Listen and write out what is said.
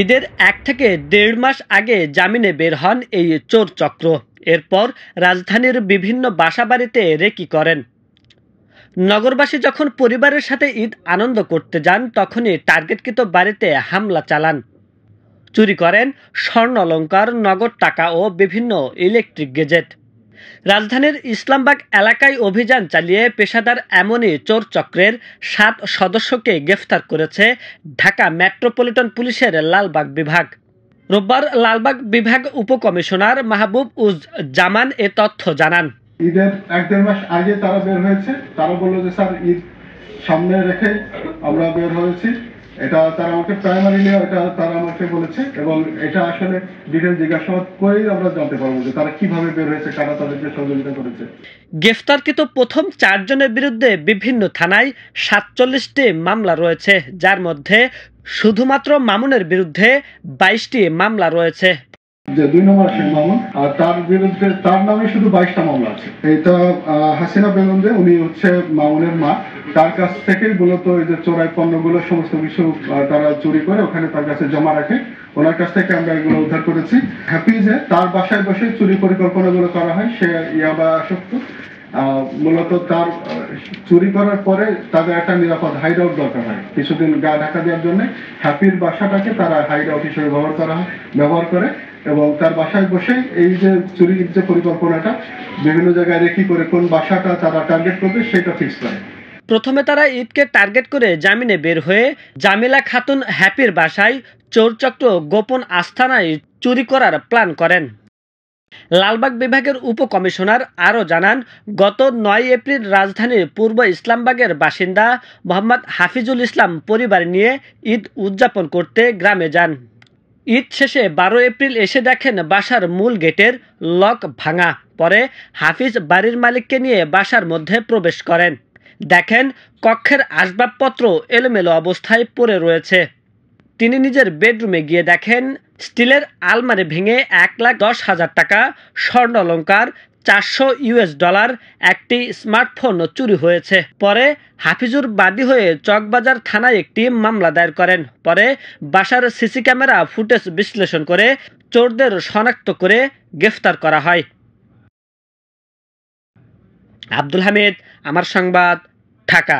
ঈদের 1 থেকে 1.5 মাস আগে জামিনে বের হন এই চোর চক্র। এরপর রাজধানীর বিভিন্ন বাসাবাড়িতে রেকি করেন। নগরবাসী যখন পরিবারের সাথে ঈদ আনন্দ করতে যান, তখনই টার্গেটকৃত বাড়িতে হামলা চালান। চুরি করেন স্বর্ণ অলংকার, নগদ টাকা ও বিভিন্ন ইলেকট্রিক গেজেট। রাজধানীর ইসলামবাগ এলাকায় অভিযান চালিয়ে পেশাদার এমনই চোর চক্রের 7 সদস্যকে গ্রেফতার করেছে ঢাকা মেট্রোপলিটন পুলিশের লালবাগ বিভাগ। রোববার লালবাগ বিভাগ উপকমিশনার মাহবুব উজ জামান এ তথ্য জানান। ঈদের 1-1.5 মাস আগে তারা বের হয়েছে। তারা বললো যে স্যার ঈদ সামনে রেখে আমরা বের হয়েছি। এটা তারা আমাকে প্রাইমারিলি তারা আমাকে বলেছে, এবং এটা আসলে ডিটেইল জিজ্ঞাসাবাদ করেই আমরা জানতে পারবো যে তারা কিভাবে বের হয়েছে, কারা তাদেরকে সহযোগিতা করেছে। গ্রেফতারকৃত প্রথম 4 জনের বিরুদ্ধে বিভিন্ন থানায় 47টি মামলা রয়েছে, যার মধ্যে শুধুমাত্র মামুনের বিরুদ্ধে 22টি মামলা রয়েছে। যে 2 নম্বর শেখ মামুন, আর তার বিরুদ্ধে তার নামে শুধু 22টা মামলা আছে। এটা হাসিনা বেগম, উনি হচ্ছে মামুনের মা। তার কাছ থেকে মূলত এই যে চোরাই পণ্যগুলো সমস্ত কিছু তারা চুরি করে ওখানে তার কাছে জমা রাখে। ওনার কাছ থেকে আমরা এগুলো উদ্ধার করেছি। হ্যাপিজে তার বাসায় বসে চুরি পরিকল্পনাগুলো করা হয়। সে ইয়াবা আসক্ত। মূলত তার চুরি করার পরে তাদের একটা নিরাপদ হাইড আউট দরকার হয় কিছুদিন গা ঢাকা দেওয়ার জন্য। হ্যাপির বাসাটাকে তারা হাইড আউট হিসেবে ব্যবহার করে, এবং তার বাসায় বসে এই যে চুরির যে পরিকল্পনাটা বিভিন্ন জায়গায় রেখে করে কোন বাসাটা তারা টার্গেট করবে সেটা ফিক্স করে। প্রথমে তারা ঈদকে টার্গেট করে জামিনে বের হয়ে জামিলা খাতুন হ্যাপির বাসায় চোরচক্র গোপন আস্তানায় চুরি করার প্ল্যান করেন। লালবাগ বিভাগের উপকমিশনার আরও জানান, গত 9 এপ্রিল রাজধানীর পূর্ব ইসলামবাগের বাসিন্দা মোহাম্মদ হাফিজুল ইসলাম পরিবার নিয়ে ঈদ উদযাপন করতে গ্রামে যান। ঈদ শেষে 12 এপ্রিল এসে দেখেন বাসার মূল গেটের লক ভাঙা। পরে হাফিজ বাড়ির মালিককে নিয়ে বাসার মধ্যে প্রবেশ করেন। দেখেন কক্ষের আসবাবপত্র এলোমেলো অবস্থায় পড়ে রয়েছে। তিনি নিজের বেডরুমে গিয়ে দেখেন স্টিলের আলমারি ভেঙে 1,10,000 টাকা, স্বর্ণ অলংকার, $400, একটি স্মার্টফোন চুরি হয়েছে। পরে হাফিজুর বাদী হয়ে চকবাজার থানায় একটি মামলা দায়ের করেন। পরে বাসার সিসি ক্যামেরা ফুটেজ বিশ্লেষণ করে চোরদের শনাক্ত করে গ্রেফতার করা হয়। আব্দুল হামিদ, আমার সংবাদ, ঢাকা।